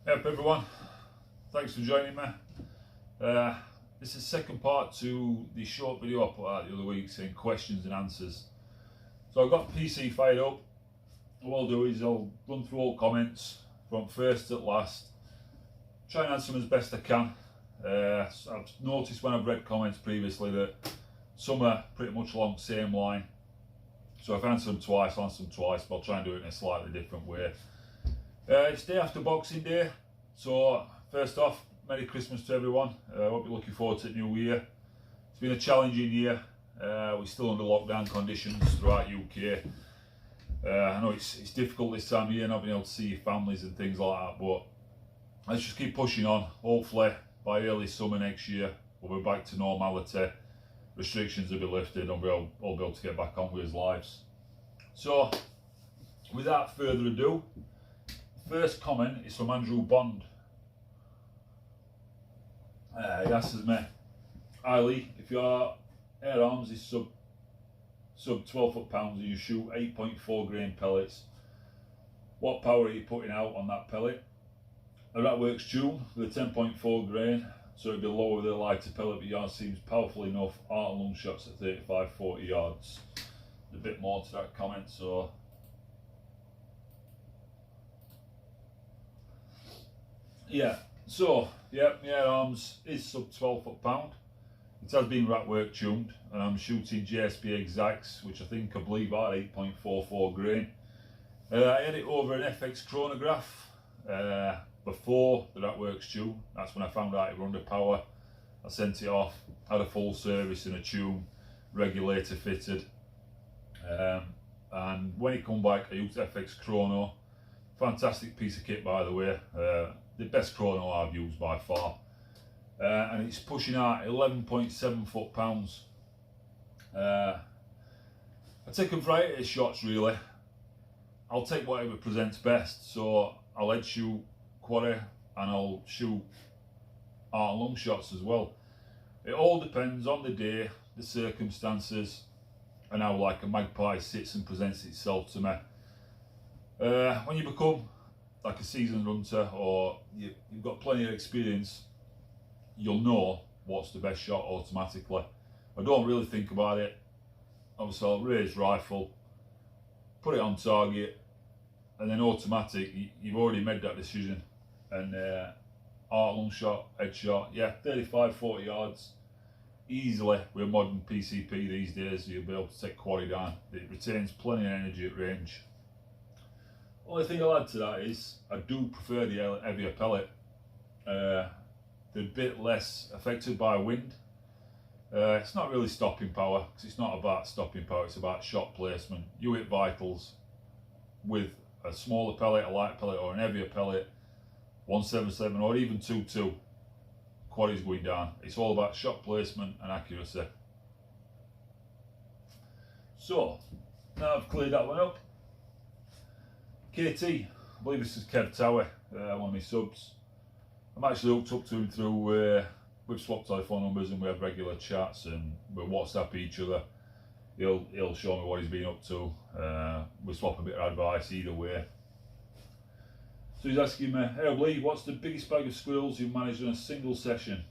Yep, everyone, thanks for joining me. This is the second part to the short video I put out the other week saying questions and answers. So I've got PC fired up. What I'll do is I'll run through all comments from first to last, try and answer them as best I can. I've noticed when I've read comments previously that some are pretty much along the same line. So if I answer them twice, I'll answer them twice, but I'll try and do it in a slightly different way. It's day after Boxing Day, so first off, Merry Christmas to everyone. I hope you're looking forward to the new year. It's been a challenging year. We're still under lockdown conditions throughout UK. I know it's difficult this time of year, not being able to see your families and things like that, but let's just keep pushing on. Hopefully by early summer next year we'll be back to normality. Restrictions will be lifted and we'll all be able to get back on with our lives. So without further ado, first comment is from Andrew Bond. He asks me, "Hi Lee, if your air arms is sub 12 foot-pounds and you shoot 8.4 grain pellets, what power are you putting out on that pellet?" That works tune with a 10.4 grain, so it'd be lower with a lighter pellet, but yours seems powerful enough. Art and long shots at 35-40 yards. There's a bit more to that comment, so yeah, my air arms is sub 12 foot-pound. It has been rack work tuned, and I'm shooting GSP exacts, which I believe are 8.44 grain. I had it over an FX chronograph before the rack works tune. That's when I found out it was under power. I sent it off, had a full service and a tune, regulator fitted. And when it come back, I used FX chrono. Fantastic piece of kit, by the way. The best chrono I've used by far, and it's pushing out 11.7 foot-pounds. I take a variety of shots really. I'll take whatever presents best, so I'll head shoot quaddy and I'll shoot art long shots as well. It all depends on the day, the circumstances, and how like a magpie sits and presents itself to me. When you become like a seasoned hunter, or you've got plenty of experience, you'll know what's the best shot automatically. I don't really think about it. Obviously I'll raise rifle, put it on target, and then automatic, you've already made that decision. And art long shot, headshot, yeah, 35-40 yards, easily with a modern PCP these days, you'll be able to take quaddy down. It retains plenty of energy at range. Only thing I'll add to that is I do prefer the heavier pellet. They're a bit less affected by wind. It's not really stopping power, because it's not about stopping power, it's about shot placement. You hit vitals with a smaller pellet, a light pellet, or an heavier pellet, 177 or even 2.2, quaddy's going down. It's all about shot placement and accuracy. So now I've cleared that one up. KT, I believe this is Kev Tower, one of my subs. I'm actually hooked up to him through, we've swapped telephone numbers and we have regular chats and we WhatsApp each other. He'll show me what he's been up to. We swap a bit of advice either way. So he's asking me, "Hey Lee, what's the biggest bag of squirrels you've managed in a single session?"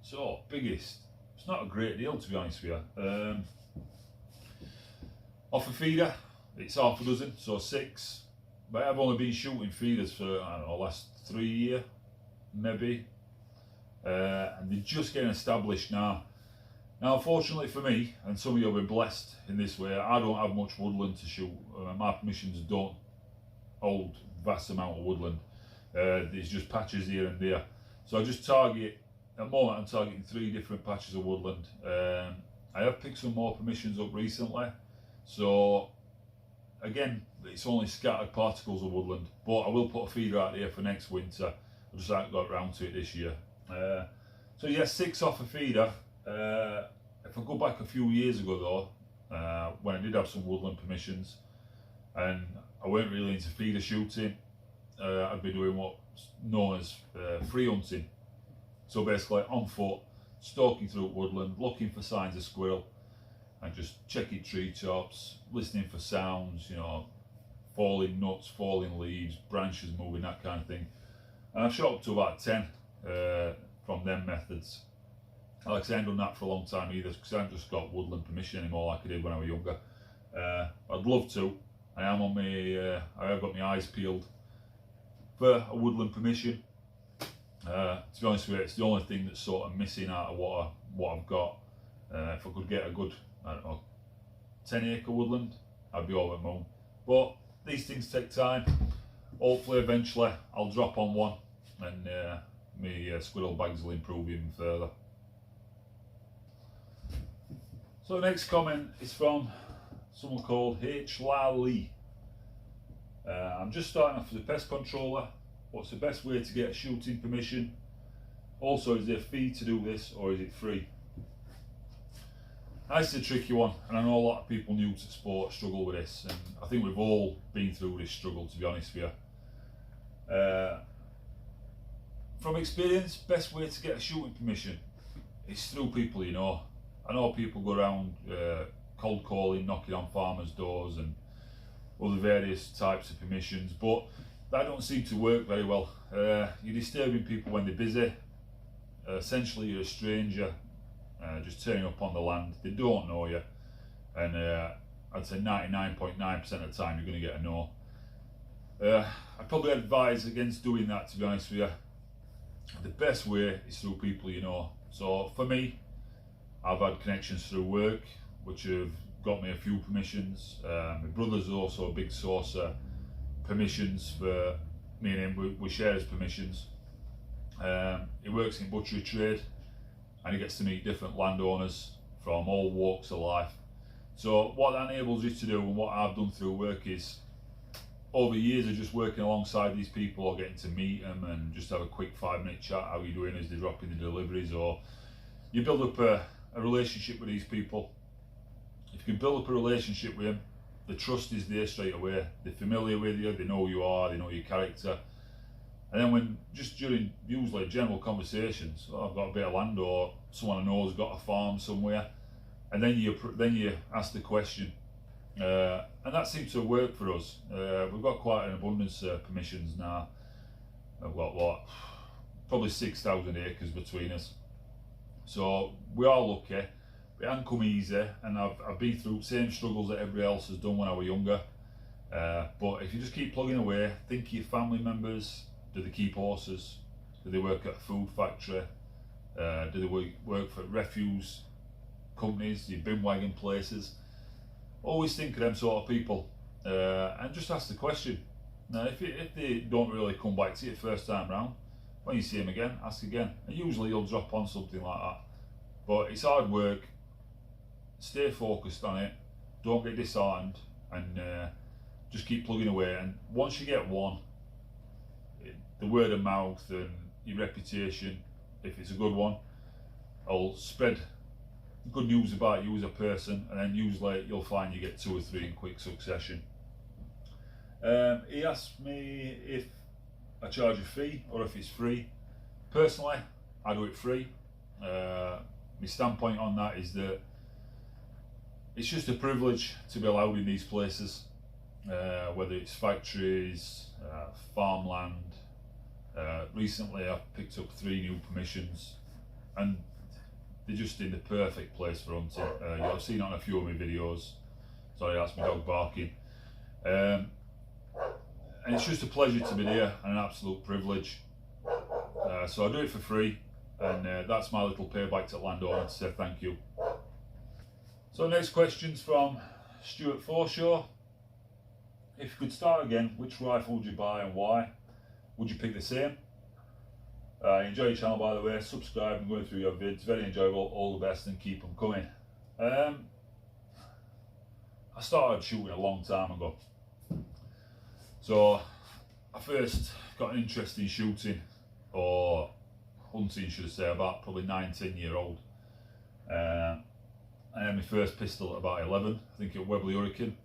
So, biggest, it's not a great deal to be honest with you. Off a feeder, it's half a dozen, so 6. But I've only been shooting feeders for, I don't know, last 3 years, maybe. And they're just getting established now. Now, unfortunately for me, and some of you will be blessed in this way, I don't have much woodland to shoot. My permissions don't hold vast amount of woodland. There's just patches here and there. So I just target, at the moment I'm targeting 3 different patches of woodland. I have picked some more permissions up recently. So again, it's only scattered particles of woodland, but I will put a feeder out here for next winter. I just haven't got around to it this year. So yeah, 6 off a feeder. If I go back a few years ago though, when I did have some woodland permissions and I weren't really into feeder shooting, I'd be doing what's known as free hunting. So basically on foot, stalking through woodland, looking for signs of squirrel, and just checking treetops, listening for sounds, you know, falling nuts, falling leaves, branches moving, that kind of thing. And I've shot up to about 10 from them methods. Like I say, I haven't done that for a long time either, because I haven't just got woodland permission anymore like I did when I was younger. I'd love to. I am on my, I have got my eyes peeled for a woodland permission. To be honest with you, it's the only thing that's sort of missing out of what I've got. If I could get a good, I don't know, 10-acre woodland, I'd be over the moon. But these things take time. Hopefully eventually I'll drop on one and my squirrel bags will improve even further. So the next comment is from someone called H. Lally. I'm just starting off as a pest controller. What's the best way to get a shooting permission? Also, is there a fee to do this or is it free? That's a tricky one, and I know a lot of people new to sport struggle with this, and I think we've all been through this struggle, to be honest with you. From experience, best way to get a shooting permission is through people you know. I know people go around cold calling, knocking on farmers' doors and other various types of permissions, but that don't seem to work very well. You're disturbing people when they're busy. Essentially, you're a stranger just turning up on the land. They don't know you, and I'd say 99.9% of the time you're going to get a no. I'd probably advise against doing that, to be honest with you. The best way is through people you know. So for me, I've had connections through work which have got me a few permissions. My brother's also a big source of permissions for me and him. We share his permissions. He works in butchery trade and he gets to meet different landowners from all walks of life. So what that enables you to do, and what I've done through work, is over years of just working alongside these people or getting to meet them and just have a quick 5-minute chat, how you doing as they're dropping the deliveries, or you build up a relationship with these people. If you can build up a relationship with them, the trust is there straight away. They're familiar with you, they know who you are, they know your character. And then when, just during usually general conversations, oh, I've got a bit of land, or someone I know has got a farm somewhere, and then you ask the question, and that seems to work for us. We've got quite an abundance of permissions now. I've got what, probably 6,000 acres between us. So we are lucky. It hasn't come easy, and I've been through the same struggles that everybody else has done when I was younger. But if you just keep plugging away, think of your family members. Do they keep horses? Do they work at a food factory? Do they work for refuse companies, your bin wagon places? Always think of them sort of people, and just ask the question. Now, if they don't really come back to you first time round, when you see them again, ask again. And usually you'll drop on something like that. But it's hard work. Stay focused on it. Don't get disheartened, and just keep plugging away. And once you get one, the word of mouth and your reputation, if it's a good one, will spread good news about you as a person, and then usually you'll find you get 2 or 3 in quick succession. He asked me if I charge a fee or if it's free. Personally, I do it free. My standpoint on that is that it's just a privilege to be allowed in these places, whether it's factories, farmland. Recently I've picked up 3 new permissions, and they're just in the perfect place for hunting. You'll have seen it on a few of my videos. Sorry, that's my dog barking. And it's just a pleasure to be there, and an absolute privilege. So I do it for free, and that's my little payback to landowner to say thank you. So next question's from Stuart Forshaw. If you could start again, which rifle would you buy and why? Would you pick the same? Enjoy your channel, by the way. Subscribe and going through your vids. Very enjoyable. All the best and keep them coming. I started shooting a long time ago. So I first got an interest in shooting, or hunting should I say, about probably 9-10-year-old. I had my first pistol at about 11, I think at Webley Hurricane.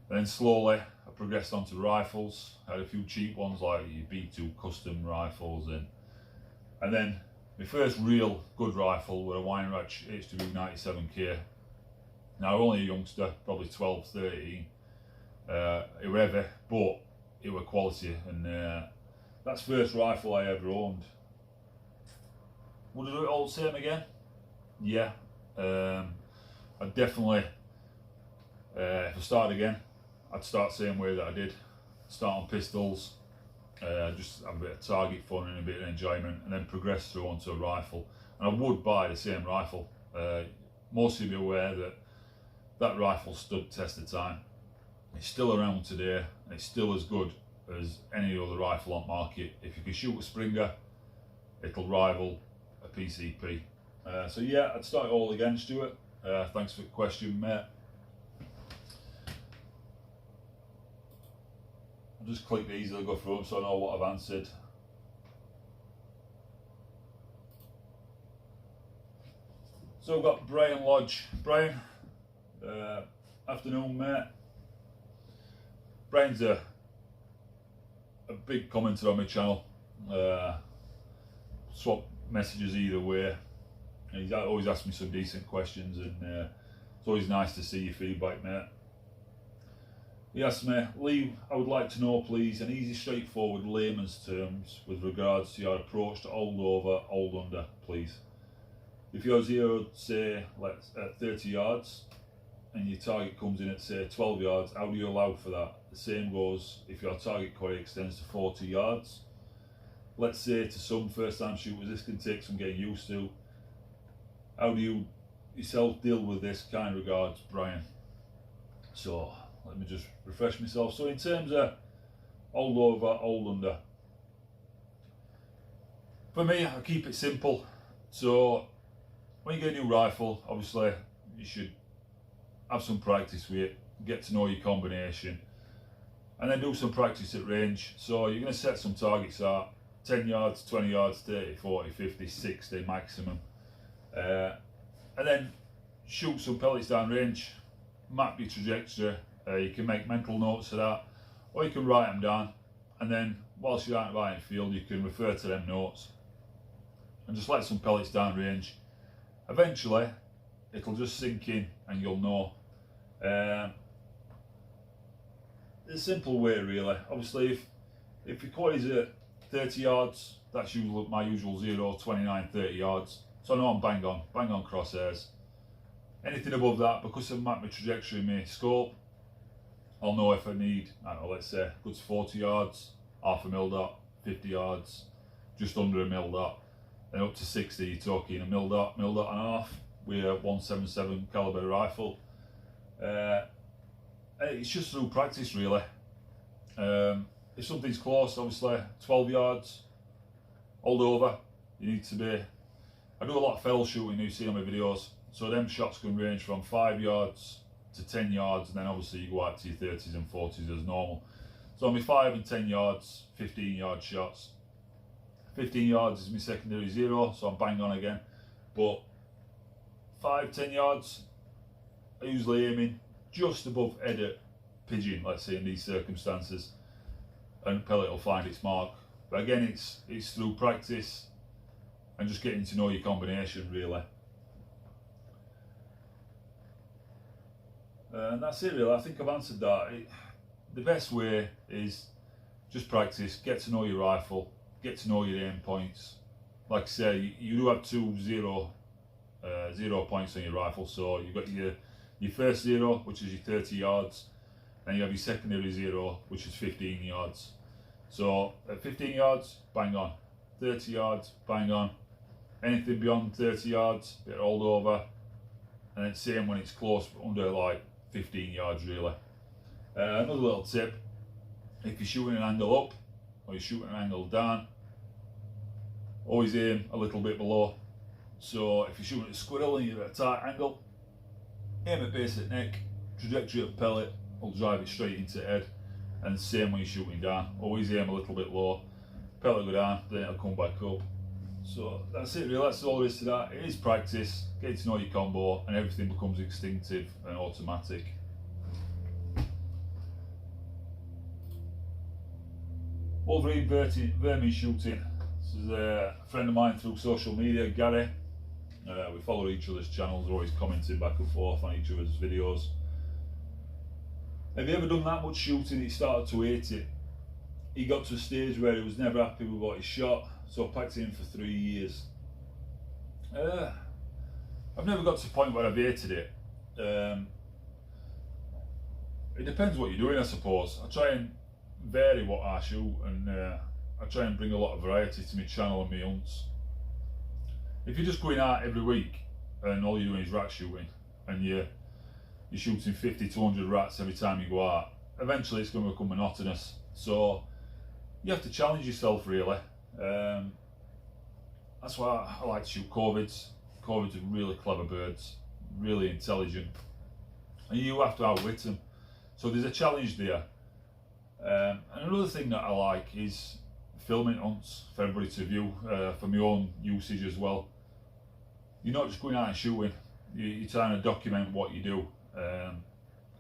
Then slowly I progressed onto rifles. I had a few cheap ones like your B2 custom rifles, and then my first real good rifle was a Weinreich HW 97K. Now I was only a youngster, probably 12, 13. It was heavy, but it was quality, and That's the first rifle I ever owned. Would I do it all the same again? Yeah. I'd definitely, if I started again, I'd start the same way that I did. Start on pistols, just have a bit of target fun and a bit of enjoyment, and then progress through onto a rifle. And I would buy the same rifle. Mostly be aware that that rifle stood the test of time. It's still around today, and it's still as good as any other rifle on market. If you can shoot a Springer, it'll rival a PCP. So yeah, I'd start it all again, Stuart. Thanks for the question, mate. I'll just click these as I go through them so I know what I've answered. So we've got Brian Lodge. Brian, afternoon, mate. Brian's a big commenter on my channel. Swap messages either way. He's always asked me some decent questions, and it's always nice to see your feedback, mate. He asked me, Lee, I would like to know, please, an easy, straightforward layman's terms with regards to your approach to old over, old under, please. If you're zeroed, say, at 30 yards, and your target comes in at, say, 12 yards, how do you allow for that? The same goes if your target quarry extends to 40 yards. Let's say to some first-time shooters, this can take some getting used to. How do you yourself deal with this? Kind regards, Brian. So, let me just refresh myself. So in terms of old over, old under, for me, I keep it simple. So when you get a new rifle, obviously you should have some practice with it, get to know your combination, and then do some practice at range. So you're going to set some targets at 10 yards, 20 yards, 30, 40, 50, 60 maximum. And then shoot some pellets down range, map your trajectory. You can make mental notes of that, or you can write them down, and then whilst you're out and about in the field, you can refer to them notes and just let some pellets down range. Eventually it'll just sink in and you'll know. It's a simple way, really. Obviously if your quarry is at 30 yards, that's usually my usual 0, 29, 30 yards. So I know I'm bang on crosshairs. Anything above that, because I've mapped my trajectory in my scope, I'll know if I need, I don't know, let's say, good 40 yards, half a mil dot, 50 yards, just under a mil dot, then up to 60, you're talking a mil dot and a half with a 177 caliber rifle. It's just through practice, really. If something's close, obviously 12 yards, old over, you need to be. I do a lot of fell shooting, you see on my videos, so them shots can range from 5 yards to 10 yards, and then obviously you go out to your 30s and 40s as normal. So on my 5 and 10 yards, 15 yard shots. 15 yards is my secondary 0, so I'm bang on again. But 5, 10 yards, I usually aiming just above head at pigeon, let's say in these circumstances, and pellet will find its mark. But again, it's through practice and just getting to know your combination, really. And that's it, really. I think I've answered that. The best way is just practice, get to know your rifle, get to know your aim points. Like I say, you do have 2 0 points on your rifle. So you've got your first 0, which is your 30 yards, and you have your secondary 0, which is 15 yards. So at 15 yards, bang on. 30 yards, bang on. Anything beyond 30 yards, bit rolled over, and it's same when it's close, but under like 15 yards, really. Another little tip: if you're shooting an angle up or you're shooting an angle down, always aim a little bit below. So if you're shooting at a squirrel and you're at a tight angle, aim at base at neck, trajectory of the pellet will drive it straight into the head. And same when you're shooting down, always aim a little bit low, pellet will go down, then it'll come back up. So that's it, really. That's all there is to that. It is practice, get to know your combo, and everything becomes instinctive and automatic. Wolverine vermin shooting. This is a friend of mine through social media, Gary. We follow each other's channels, we're always commenting back and forth on each other's videos. Have you ever done that much shooting that you started to hate it? he got to a stage where he was never happy with what he shot, so I packed it in for 3 years. I've never got to the point where I've hated it. It depends what you're doing, I suppose. I try and vary what I shoot, and I try and bring a lot of variety to my channel and my hunts. If you're just going out every week and all you're doing is rat shooting, and you're shooting 50 to 100 rats every time you go out, eventually it's going to become monotonous. So you have to challenge yourself, really. That's why I like to shoot corvids. Corvids are really clever birds, really intelligent, and you have to outwit them. So there's a challenge there. And another thing that I like is filming hunts for everybody to view, for my own usage as well. You're not just going out and shooting, you're trying to document what you do.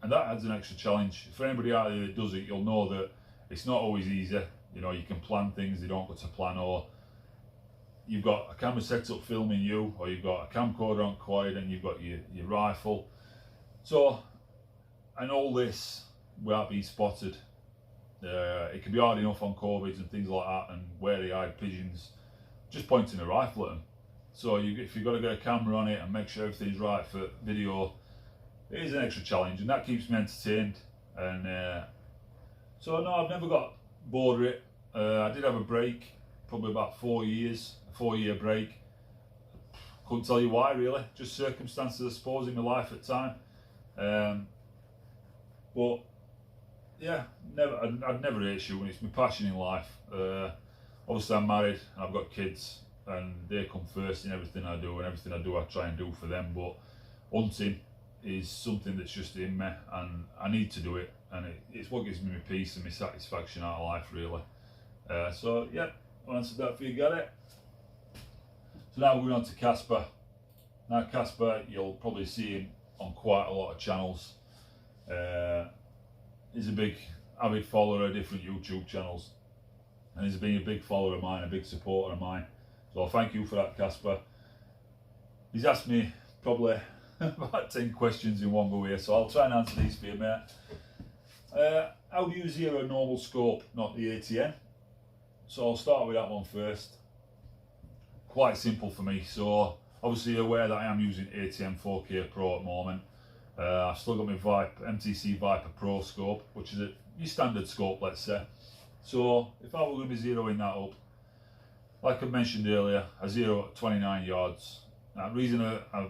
And that adds an extra challenge. For anybody out there that does it, you'll know that it's not always easy. You know, you can plan things they don't go to plan, or you've got a camera set up filming you, or you've got a camcorder on quiet and you've got your rifle. So, and all this without being spotted. It can be hard enough on corvids and things like that, and wary-eyed pigeons, just pointing a rifle at them. So if you've got to get a camera on it and make sure everything's right for video, it is an extra challenge, and that keeps me entertained. And so no, I've never got bored of it. I did have a break, probably about 4 years, a 4-year break. Couldn't tell you why, really, just circumstances, I suppose, in my life at the time. But yeah, I'd never hate shooting. It's my passion in life. Obviously I'm married and I've got kids, and they come first in everything I do, and everything I do I try and do for them. But hunting is something that's just in me, and I need to do it, and it's what gives me my peace and my satisfaction out of life, really. So yeah, I answered that for you, got it. So now we're going on to Casper. Now Casper, you'll probably see him on quite a lot of channels. He's a big avid follower of different YouTube channels, and he's been a big follower of mine, a big supporter of mine. So thank you for that, Casper. He's asked me probably about 10 questions in one go here, so I'll try and answer these for you, mate. How do you zero a normal scope, not the ATM? So I'll start with that one first. Quite simple for me. So obviously you're aware that I am using ATM 4K Pro at the moment. I've still got my MTC Viper Pro scope, which is your standard scope, let's say. So if I were going to be zeroing that up, like I mentioned earlier, I zero at 29 yards. Now the reason I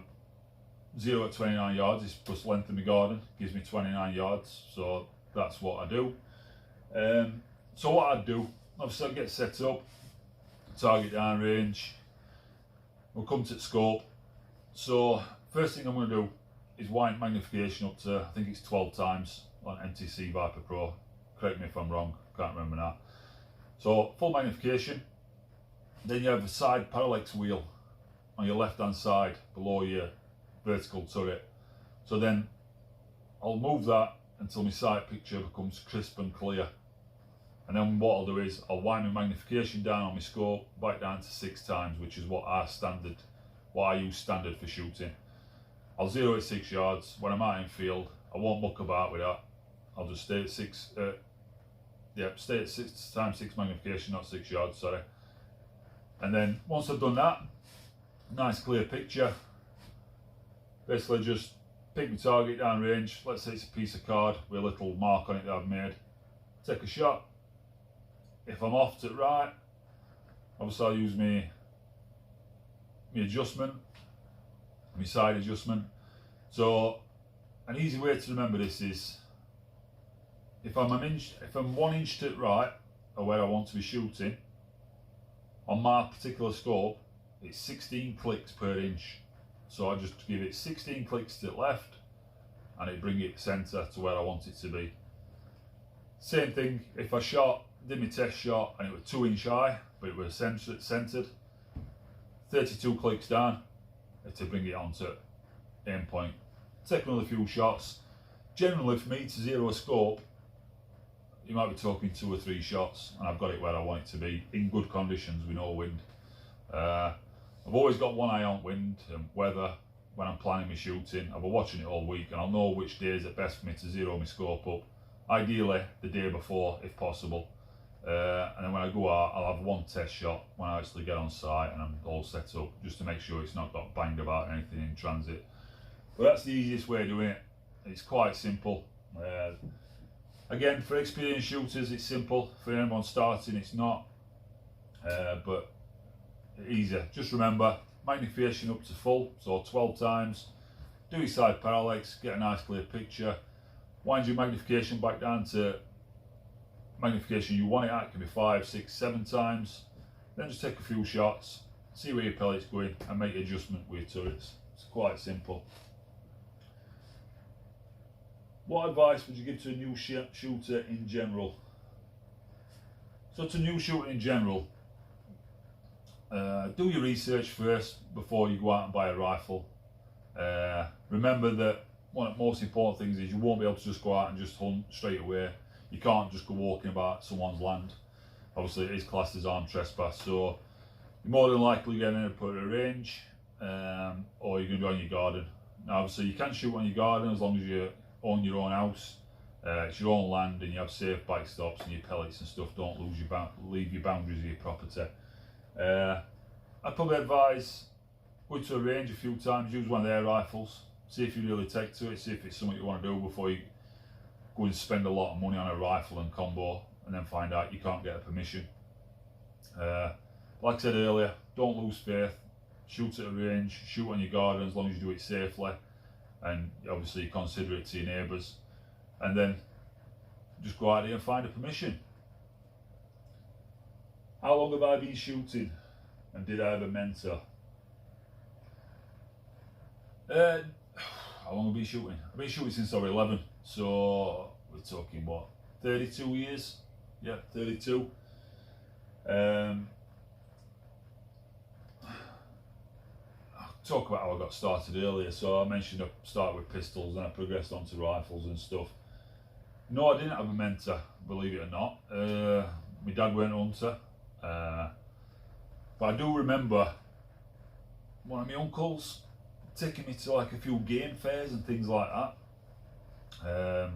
zero at 29 yards is plus length of my garden, gives me 29 yards, so that's what I do. So what I'd do, obviously I'd get set up, target down range, we'll come to the scope. So first thing I'm going to do is wide magnification up to, I think it's 12 times on MTC Viper Pro. Correct me if I'm wrong, can't remember that. So full magnification. Then you have a side parallax wheel on your left hand side below your vertical turret. So then I'll move that until my sight picture becomes crisp and clear. And then what I'll do is I'll wind my magnification down on my scope back down to 6 times, which is what I use standard for shooting. I'll zero at 6 yards. When I'm out in field, I won't muck about with that. I'll just stay at 6 times 6 magnification, not 6 yards, sorry. And then once I've done that, nice clear picture, basically just pick my target down range. Let's say it's a piece of card with a little mark on it that I've made. Take a shot. If I'm off to the right, obviously I'll use my adjustment, my side adjustment. So an easy way to remember this is, if I'm 1 inch to the right of where I want to be shooting, on my particular scope, it's 16 clicks per inch. So I just give it 16 clicks to the left, and it bring it centre to where I want it to be. Same thing, if I did my test shot and it was 2 inch high, but it was centred, 32 clicks down to bring it onto aim point. Take another few shots. Generally for me to zero a scope, you might be talking 2 or 3 shots, and I've got it where I want it to be, in good conditions with no wind. I've always got one eye on wind and weather when I'm planning my shooting. I've been watching it all week, and I'll know which days are best for me to zero my scope up. Ideally the day before if possible. And then when I go out, I'll have one test shot when I actually get on site and I'm all set up, just to make sure it's not got banged about anything in transit. But that's the easiest way of doing it. It's quite simple. Again, for experienced shooters, it's simple. For anyone starting, it's not. But easier. Just remember, magnification up to full, so 12 times. Do your side parallax, get a nice clear picture. Wind your magnification back down to magnification you want it at. It can be 5, 6, 7 times. Then just take a few shots, see where your pellet's going, and make adjustment with your turrets. It's quite simple. What advice would you give to a new shooter in general? So to new shooter in general, do your research first before you go out and buy a rifle. Remember that one of the most important things is you won't be able to just go out and just hunt straight away. You can't just go walking about someone's land. Obviously it is classed as armed trespass, so you're more than likely going to put a range, or you're going to be on your garden. Now obviously you can shoot on your garden as long as you own your own house. It's your own land and you have safe backstops and your pellets and stuff don't leave your boundaries of your property. I'd probably advise go to a range a few times, use one of their rifles, see if you really take to it, see if it's something you want to do before you go and spend a lot of money on a rifle and combo and then find out you can't get a permission. Like I said earlier, don't lose faith, shoot at a range, shoot on your garden as long as you do it safely, and obviously consider it to your neighbours, and then just go out there and find a permission. How long have I been shooting, and did I have a mentor? How long have I been shooting? I've been shooting since I was 11, so we're talking what, 32 years? Yeah, 32. I'll talk about how I got started earlier. So I mentioned I started with pistols and I progressed on to rifles and stuff. No, I didn't have a mentor, believe it or not. My dad weren't a hunter, but I do remember one of my uncles taking me to like a few game fairs and things like that.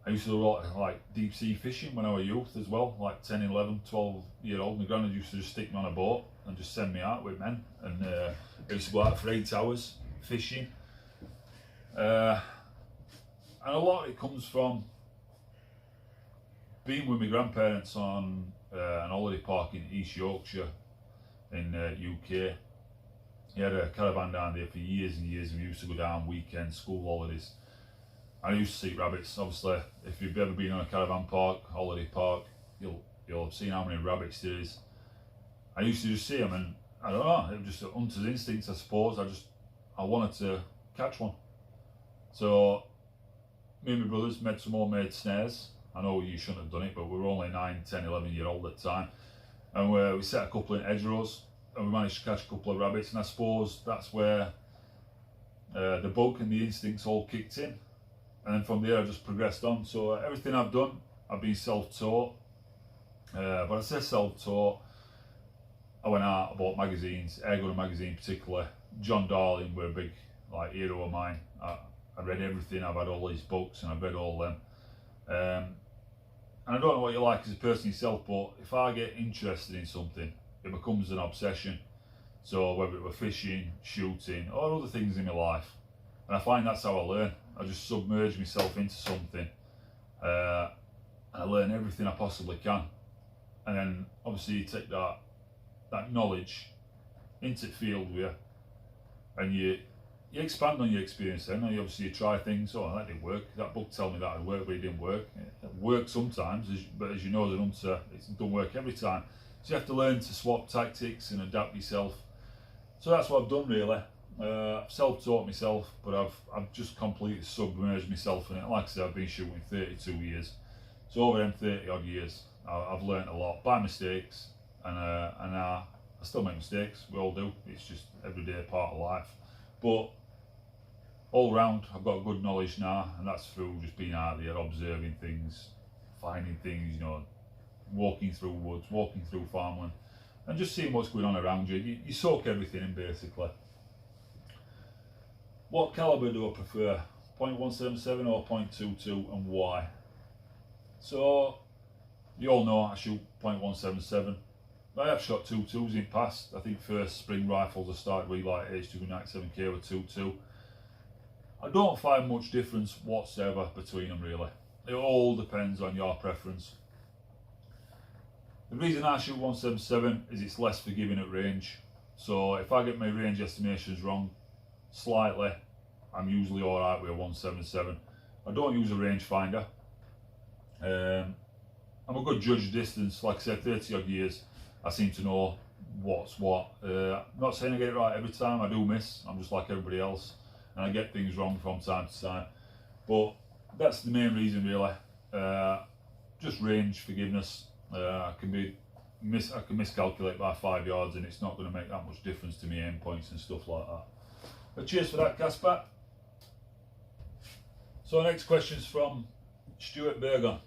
I used to do a lot of like deep sea fishing when I was a youth as well, like 10, 11, 12 year old. My granddad used to just stick me on a boat and just send me out with men, and I used to go out for 8 hours fishing. And a lot of it comes from being with my grandparents on an holiday park in East Yorkshire in UK. He had a caravan down there for years and years, and we used to go down weekends, school holidays. And I used to see rabbits. Obviously, if you've ever been on a caravan park, holiday park, you'll have seen how many rabbits there is. I used to just see them, and I don't know, it was just a hunter's instinct, I suppose. I wanted to catch one. So me and my brothers made some homemade snares. I know you shouldn't have done it, but we were only 9, 10, 11 year old at the time. And we set a couple in hedgerows, and we managed to catch a couple of rabbits. And I suppose that's where the bug and the instincts all kicked in. And then from there I just progressed on. So everything I've done, I've been self-taught. But I say self-taught, I went out, I bought magazines, Airgun magazine particularly. John Darling were a big hero of mine. I read everything, I've had all these books and I've read all them. And I don't know what you like as a person yourself, but if I get interested in something, it becomes an obsession. So whether it were fishing, shooting, or other things in my life. And I find that's how I learn. I just submerge myself into something, and I learn everything I possibly can. And then obviously you take that knowledge into the field with you, and you expand on your experience. Then you obviously you try things. Oh, that didn't work. That book told me that it worked, but it didn't work. It works sometimes, but as you know, as an hunter, it doesn't work every time. So you have to learn to swap tactics and adapt yourself. So that's what I've done really. I've self-taught myself, but I've just completely submerged myself in it. Like I said, I've been shooting 32 years. So over them 30 odd years, I've learned a lot by mistakes, and I still make mistakes. We all do. It's just everyday part of life. But all round, I've got good knowledge now, and that's through just being out there, observing things, finding things, walking through woods, walking through farmland, and just seeing what's going on around you. You soak everything in basically. What calibre do I prefer? .177 or .22, and why? So You all know I shoot .177. I have shot 2.2s in the past. I think first spring rifles I started with like H297K with 2.2. I don't find much difference whatsoever between them really. It all depends on your preference. The reason I shoot 177 is it's less forgiving at range. So if I get my range estimations wrong slightly, I'm usually alright with a 177. I don't use a rangefinder. I'm a good judge of distance. Like I said, 30 odd years, I seem to know what's what. I'm not saying I get it right every time. I do miss. I'm just like everybody else, and I get things wrong from time to time. But that's the main reason really. Just range forgiveness. I can miscalculate by 5 yards, and it's not going to make that much difference to me aim points and stuff like that. But cheers for that, Casper. So next question's from Stuart Berger.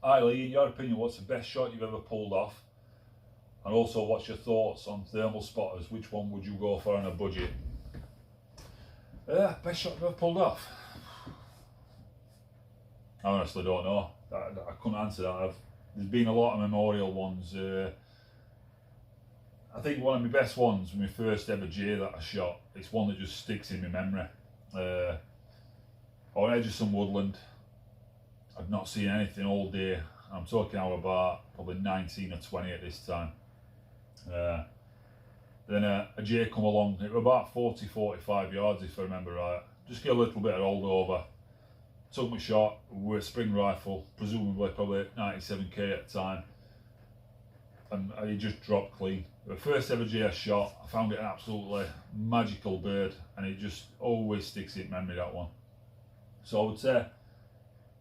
Hi Lee, in your opinion, what's the best shot you've ever pulled off? And also, what's your thoughts on thermal spotters? Which one would you go for on a budget? Best shot I've ever pulled off? I honestly don't know. I couldn't answer that. There's been a lot of memorial ones. I think one of my best ones was my first ever J that I shot. It's one that just sticks in my memory. On the edge of some woodland. I'd not seen anything all day. I'm talking now about probably 19 or 20 at this time. Then a J come along. It was about 40-45 yards if I remember right. Just get a little bit of rolled over. Took my shot with a spring rifle, presumably probably 97K at the time. And it just dropped clean. The first ever J I shot, I found it an absolutely magical bird, and it just always sticks in memory, that one. So I would say,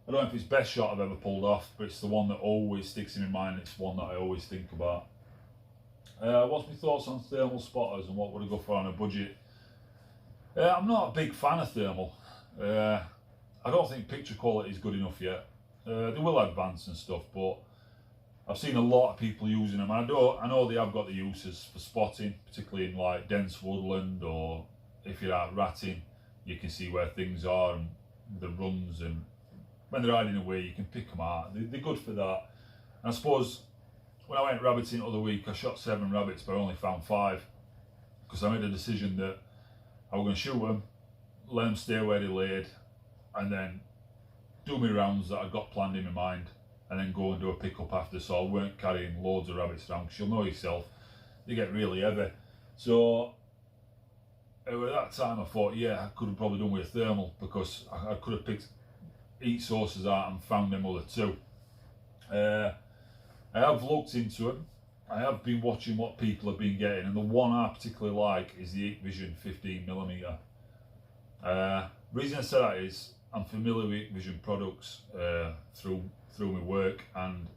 I don't know if it's best shot I've ever pulled off, but it's the one that always sticks in my mind. It's one that I always think about. What's my thoughts on thermal spotters and what would I go for on a budget? I'm not a big fan of thermal. I don't think picture quality is good enough yet. They will advance and stuff, but I've seen a lot of people using them. I know they have got the uses for spotting, particularly in like dense woodland, or if you're out ratting, you can see where things are and the runs, and when they're hiding away, you can pick them out. They're good for that. And I suppose when I went rabbiting the other week, I shot 7 rabbits, but I only found 5 because I made a decision that I was going to shoot them, let them stay where they laid, and then do my rounds that I got planned in my mind, and then go and do a pickup after. So I weren't carrying loads of rabbits around, because you'll know yourself, they get really heavy. So at that time I thought, yeah, I could have probably done with a thermal, because I could have picked each sources out and found them other 2. I have looked into them. I have been watching what people have been getting, and the one I particularly like is the Hikvision 15mm. Reason I say that is I'm familiar with Hikvision products through my work, and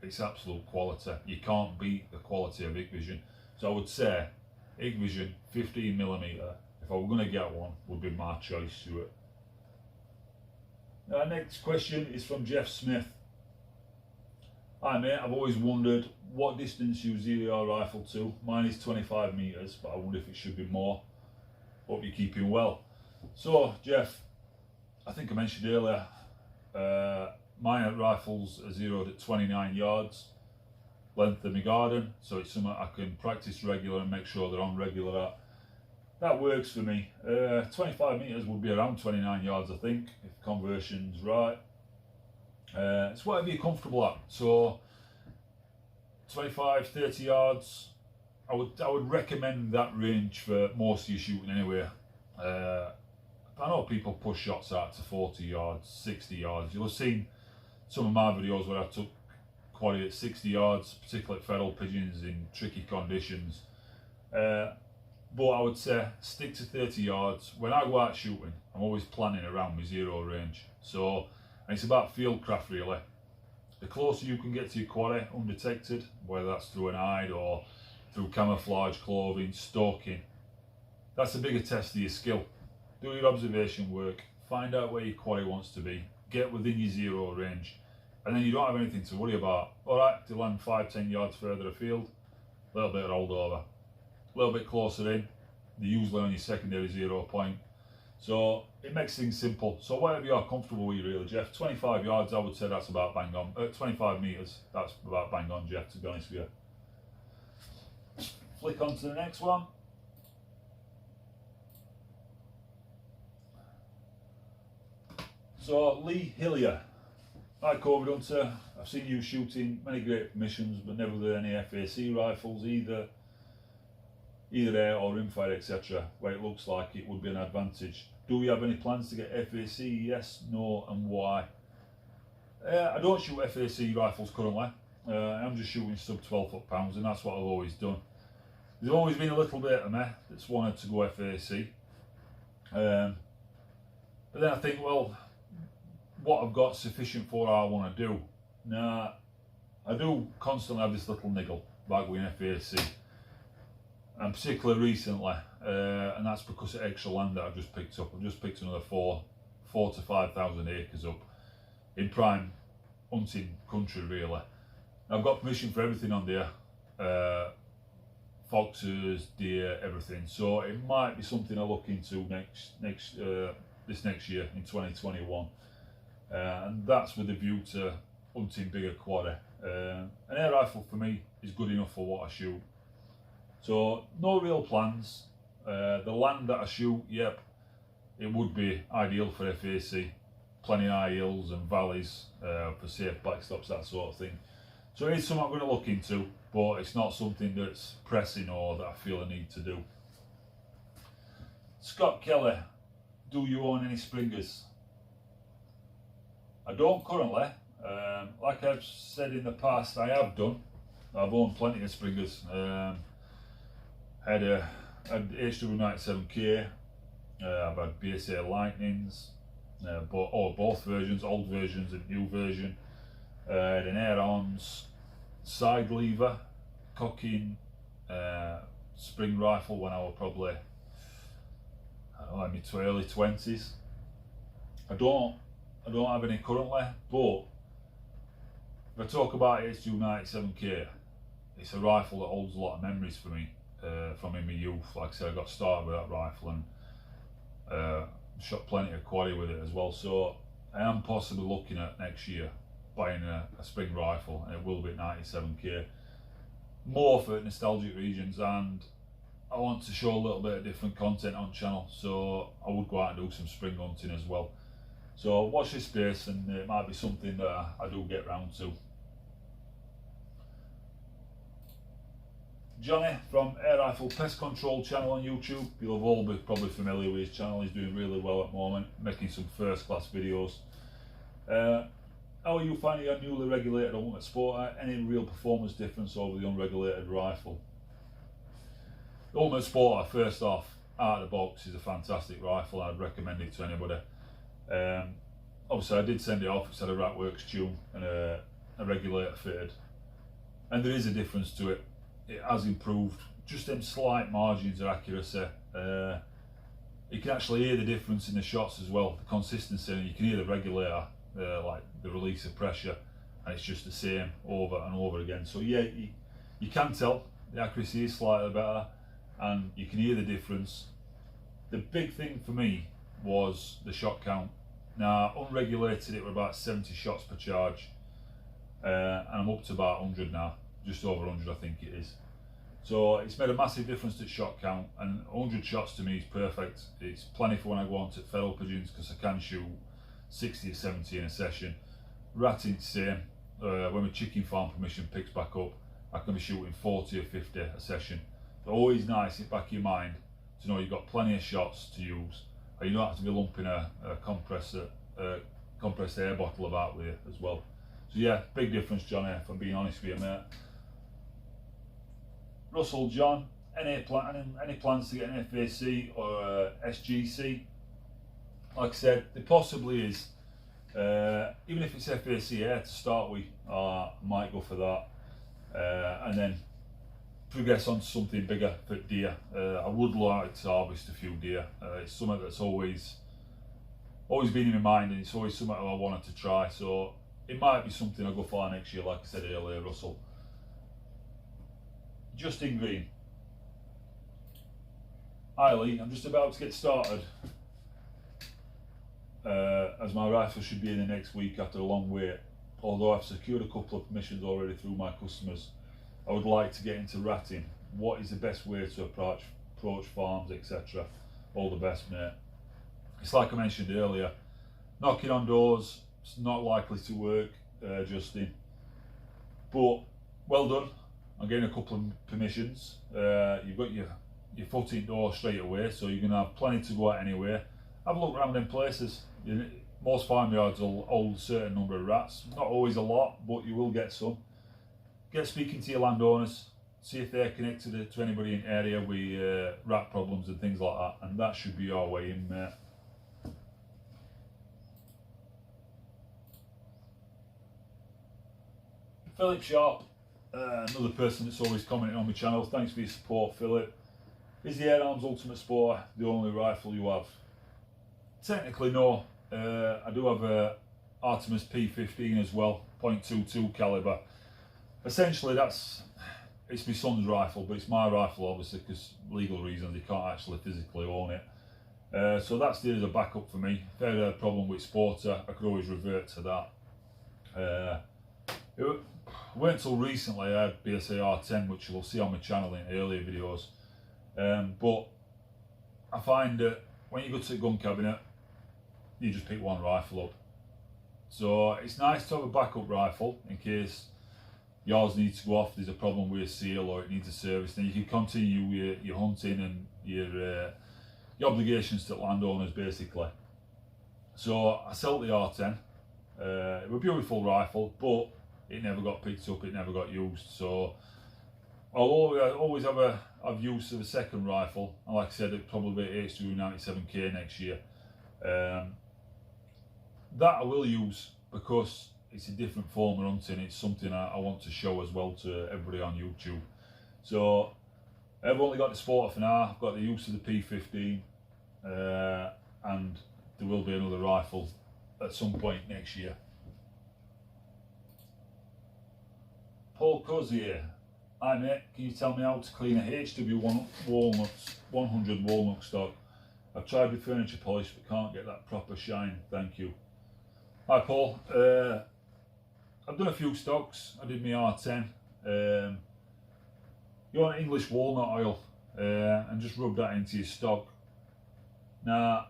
it's absolute quality. You can't beat the quality of Hikvision. So I would say Hikvision 15mm, if I were going to get one, would be my choice to it. Next question is from Jeff Smith. Hi mate, I've always wondered what distance you zero your rifle to. Mine is 25 metres, but I wonder if it should be more. Hope you're keeping well. So Jeff, I think I mentioned earlier, my rifles are zeroed at 29 yards, length of my garden, so it's something I can practice regular and make sure they're on regular at. That works for me. 25 metres would be around 29 yards, I think, if conversion's right. It's whatever you're comfortable at. So 25, 30 yards, I would recommend that range for most of your shooting anyway. I know people push shots out to 40 yards, 60 yards. You'll have seen some of my videos where I took quality at 60 yards, particularly at feral pigeons in tricky conditions. But I would say stick to 30 yards. When I go out shooting, I'm always planning around my zero range. So, and it's about field craft really. The closer you can get to your quarry undetected, whether that's through an hide or through camouflage clothing, stalking, that's a bigger test of your skill. Do your observation work, find out where your quarry wants to be, get within your zero range, and then you don't have anything to worry about. Alright, to land 5-10 yards further afield, a little bit rolled over, a little bit closer in, they're usually on your secondary 0 point. So it makes things simple. So whatever you're comfortable with, really, Jeff. 25 yards, I would say that's about bang on. 25 metres, that's about bang on, Jeff, to be honest with you. Flick on to the next one. So Lee Hillier. Hi Covid Hunter, I've seen you shooting many great missions, but never with any FAC rifles, either air or rimfire, etc., where it looks like it would be an advantage. Do we have any plans to get FAC? Yes, no, and why? I don't shoot FAC rifles currently. I'm just shooting sub 12 foot-pounds, and that's what I've always done. There's always been a little bit of me that's wanted to go FAC. But then I think, well, what I've got sufficient for what I want to do. Now, I do constantly have this little niggle about going FAC, and particularly recently, and that's because of extra land that I've just picked up. I've just picked another 4 to 5,000 acres up in prime hunting country, really. I've got permission for everything on there, foxes, deer, everything. So it might be something I look into this next year in 2021. And that's with a view to hunting bigger quarry. An air rifle for me is good enough for what I shoot. So no real plans. The land that I shoot, yep, it would be ideal for FAC. Plenty of high hills and valleys for safe backstops, that sort of thing. So it is something I'm going to look into, but it's not something that's pressing or that I feel I need to do. Scott Kelly, do you own any springers? I don't currently. Like I've said in the past, I have done. I've owned plenty of springers. Had HW97K. I've had BSA Lightnings, both versions, old versions and new version. Had an air arms side lever cocking spring rifle when I was probably, I don't know, in my early 20s. I don't have any currently, but if I talk about HW97K, it's a rifle that holds a lot of memories for me from in my youth. Like I said, I got started with that rifle and shot plenty of quarry with it as well. So I am possibly looking at next year buying a spring rifle, and it will be 97K. More for nostalgic regions, and I want to show a little bit of different content on channel, so I would go out and do some spring hunting as well. So watch this space, and it might be something that I do get round to. Johnny from Air Rifle Pest Control channel on YouTube. You'll have all be probably familiar with his channel. He's doing really well at the moment, making some first class videos. How are you finding your newly regulated Ultimate Sporter? Any real performance difference over the unregulated rifle? The Ultimate Sporter, first off, out of the box, is a fantastic rifle. I'd recommend it to anybody. Obviously I did send it off. It's had a Ratworks tune and a regulator fitted, and there is a difference to it. It has improved, just them slight margins of accuracy. You can actually hear the difference in the shots as well, the consistency, and you can hear the regulator, like the release of pressure, and it's just the same over and over again. So yeah, you can tell the accuracy is slightly better, and you can hear the difference. The big thing for me was the shot count. Now, unregulated, it were about 70 shots per charge, and I'm up to about 100 now, just over 100 I think it is. So it's made a massive difference to shot count, and 100 shots to me is perfect. It's plenty for when I go on to feral pigeons, because I can shoot 60 or 70 in a session. Ratting, same. When my chicken farm permission picks back up, I can be shooting 40 or 50 a session. So always nice in the back of your mind to know you've got plenty of shots to use, and you don't have to be lumping a compressed air bottle about with you as well. So yeah, big difference, Johnny, if I'm being honest with you, mate. Russell John, any plans to get an FAC or SGC? Like I said, there possibly is. Even if it's FAC air to start with, I might go for that, and then progress on to something bigger for deer. I would like to harvest a few deer. It's something that's always been in my mind, and it's always something I wanted to try. So it might be something I'll go for next year, like I said earlier, Russell. Justin Green. Hi Lee, I'm just about to get started as my rifle should be in the next week after a long wait. Although I've secured a couple of permissions already through my customers, I would like to get into ratting. What is the best way to approach farms, etc.? All the best, mate. It's like I mentioned earlier, knocking on doors, it's not likely to work, Justin. But well done. I'm getting a couple of permissions. You've got your foot in door straight away, so you're going to have plenty to go at anyway. Have a look around them places. Most farmyards will hold a certain number of rats. Not always a lot, but you will get some. Get speaking to your landowners. See if they're connected to anybody in the area with rat problems and things like that. And that should be your way in, mate. Philip Sharp, another person that's always commenting on my channel. Thanks for your support, Philip. Is the Air Arms Ultimate Sport the only rifle you have? Technically no. I do have a Artemis P15 as well, .22 caliber. Essentially it's my son's rifle, but it's my rifle obviously because legal reasons he can't actually physically own it. So that's there as a backup for me. If I had a problem with Sporter, I could always revert to that. It weren't until recently I had BSA R10, which you'll see on my channel in earlier videos. But I find that when you go to the gun cabinet, you just pick one rifle up. So it's nice to have a backup rifle in case yours needs to go off, there's a problem with a seal or it needs a service. Then you can continue your hunting and your obligations to landowners basically. So I sold the R10. It was a beautiful rifle, but it never got picked up, it never got used. So although I always have use of a second rifle, and like I said, it'll probably be H2 97K next year. That I will use because it's a different form of hunting. It's something I want to show as well to everybody on YouTube. So I've only got the Sporter for now. I've got the use of the P15, and there will be another rifle at some point next year. Paul Cozier, hi mate, can you tell me how to clean a HW100 walnut stock? I've tried with furniture polish but can't get that proper shine, thank you. Hi Paul, I've done a few stocks. I did my R10. You want English walnut oil and just rub that into your stock. Now,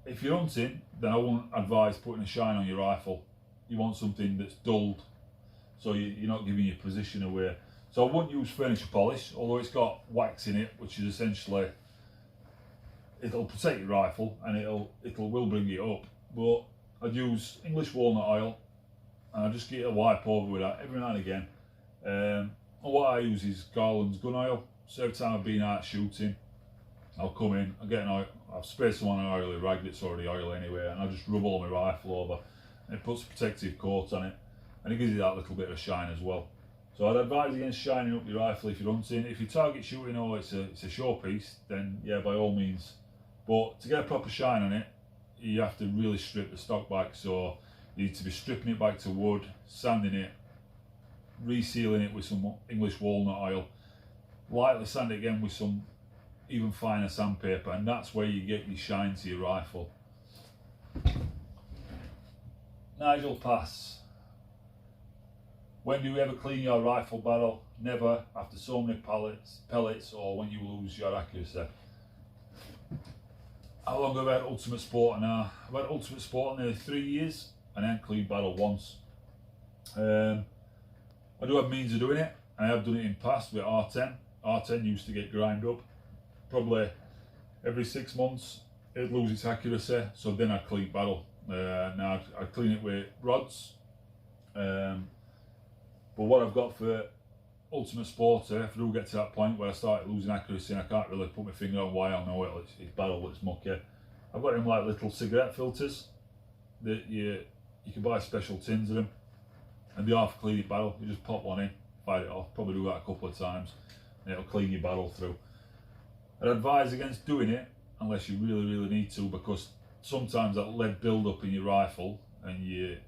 if you're hunting, then I won't advise putting a shine on your rifle. You want something that's dulled, so you're not giving your position away. So I wouldn't use furniture polish, although it's got wax in it, which is essentially, it'll protect your rifle and it will bring it up. But I'd use English walnut oil and I just get a wipe over with that every now and again. And what I use is Garland's gun oil. So every time I've been out shooting, I'll come in, I'll get an oil, I've sprayed some on an oily rag that's already oil anyway, and I'll just rub all my rifle over, and it puts a protective coat on it, and it gives you that little bit of shine as well. So I'd advise against shining up your rifle if you're hunting. If you're target shooting or it's a showpiece, then yeah, by all means. But to get a proper shine on it, you have to really strip the stock back. So you need to be stripping it back to wood, sanding it, resealing it with some English walnut oil, lightly sand it again with some even finer sandpaper, and that's where you get your shine to your rifle. Nigel Pass. When do you ever clean your rifle barrel? Never, after so many pellets or when you lose your accuracy. How long have I had Ultimate Sport now? I've had Ultimate Sport nearly 3 years and I haven't cleaned barrel once. I do have means of doing it. I have done it in the past with R10. R10 used to get grimed up. Probably every 6 months it'd lose its accuracy, so then I'd clean barrel. Now I'd clean it with rods. But what I've got for Ultimate Sporter, if I do get to that point where I start losing accuracy and I can't really put my finger on why I know it's barrel that's mucky, I've got them like little cigarette filters that you can buy special tins of them, and they are for cleaning barrel. You just pop one in, fire it off, probably do that a couple of times, and it'll clean your barrel through. I'd advise against doing it unless you really, really need to, because sometimes that lead build up in your rifle and your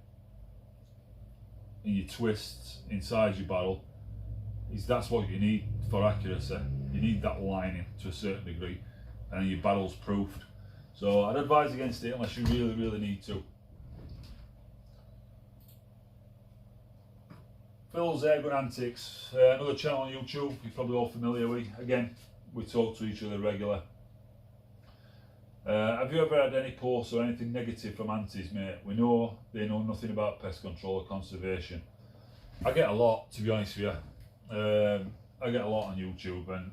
twists inside your barrel, that's what you need for accuracy. You need that lining to a certain degree, and your barrel's proofed. So I'd advise against it unless you really need to. Phil's Airgun Antics, another channel on YouTube you're probably all familiar with. Again, we talk to each other regular. Have you ever had any posts or anything negative from aunties, mate? We know they know nothing about pest control or conservation. I get a lot, to be honest with you. I get a lot on YouTube, and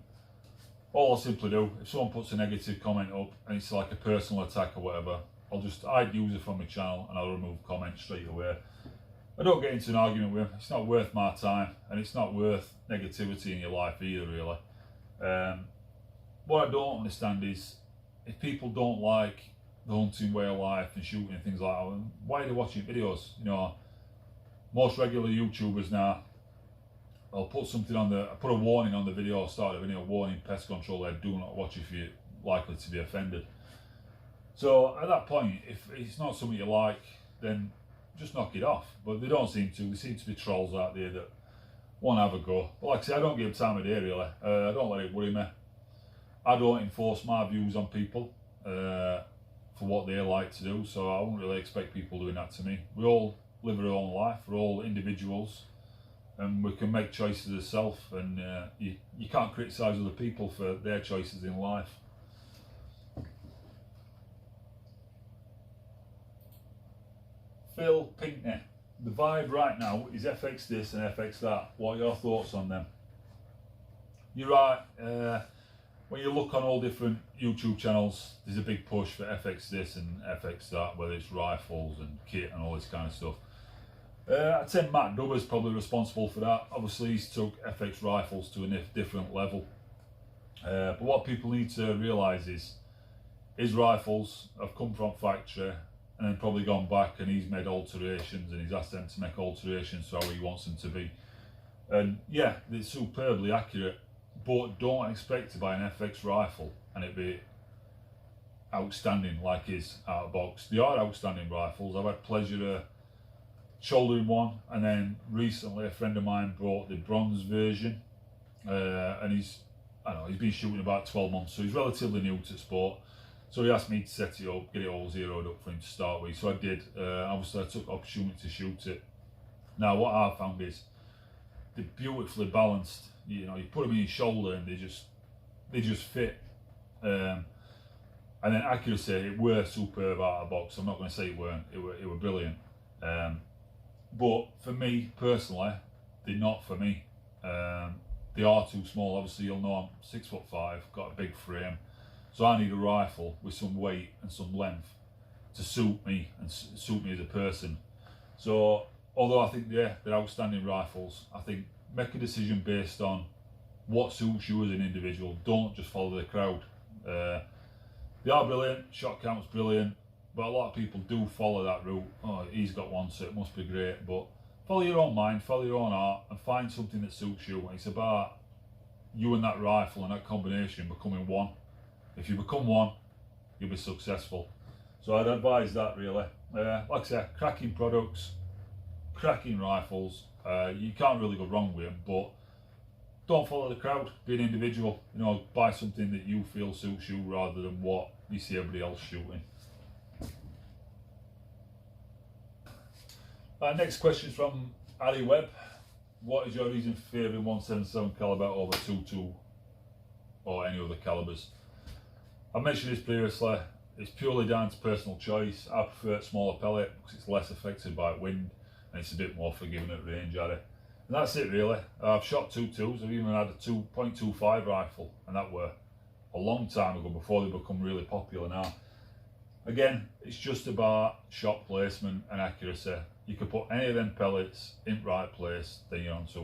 all I simply do, if someone puts a negative comment up and it's like a personal attack or whatever, I'd use it from my channel and I'll remove comments straight away. I don't get into an argument with them. It's not worth my time, and it's not worth negativity in your life either, really. What I don't understand is, if people don't like the hunting way of life and shooting and things like that, why are they watching videos? You know, most regular YouTubers now, I'll put something on I put a warning on the video, start a video, warning pest control, there, do not watch if you're likely to be offended. So at that point, if it's not something you like, then just knock it off. But they don't seem to. There seem to be trolls out there that want to have a go. But like I say, I don't give time of day really. I don't let it worry me. I don't enforce my views on people for what they like to do, so I wouldn't really expect people doing that to me. We all live our own life, we're all individuals, and we can make choices ourselves, and you can't criticise other people for their choices in life. Phil Pinkney, the vibe right now is FX this and FX that. What are your thoughts on them? You're right. When you look on all different YouTube channels, there's a big push for FX this and FX that, whether it's rifles and kit and all this kind of stuff. I'd say Matt Dubber's probably responsible for that. Obviously, he's took FX rifles to a different level. But what people need to realise is, his rifles have come from factory and then probably gone back, and he's made alterations, and he's asked them to make alterations to how he wants them to be. And yeah, they're superbly accurate. But don't expect to buy an FX rifle and it be outstanding like his out of box. They are outstanding rifles. I've had pleasure of shouldering one, and then recently a friend of mine brought the bronze version, and he's been shooting about 12 months, so he's relatively new to sport. So he asked me to set it up, get it all zeroed up for him to start with. So I did. Obviously I took the opportunity to shoot it. Now what I found is they're beautifully balanced. You know, you put them in your shoulder and they just fit. And then accuracy, it were superb out of the box. I'm not going to say it weren't. It were brilliant. But for me personally, they're not for me. They are too small. Obviously, you'll know I'm 6'5", got a big frame, so I need a rifle with some weight and some length to suit me and suit me as a person. So although I think they're outstanding rifles, I think make a decision based on what suits you as an individual. Don't just follow the crowd. They are brilliant, shot count's brilliant, but a lot of people do follow that route. Oh, he's got one, so it must be great. But follow your own mind, follow your own heart, and find something that suits you. And it's about you and that rifle and that combination becoming one. If you become one, you'll be successful. So I'd advise that really. Like I said, cracking products, cracking rifles. You can't really go wrong with them, but don't follow the crowd. Be an individual. You know, buy something that you feel suits you rather than what you see everybody else shooting. Next question is from Ali Webb. What is your reason for favouring 177 calibre over 22 or any other calibres? I mentioned this previously. It's purely down to personal choice. I prefer smaller pellet because it's less affected by wind and it's a bit more forgiving at range at it. And that's it really. I've shot 22s. I've even had a 2.25 rifle, and that were a long time ago before they become really popular now. Again, it's just about shot placement and accuracy. You can put any of them pellets in the right place, then you're onto a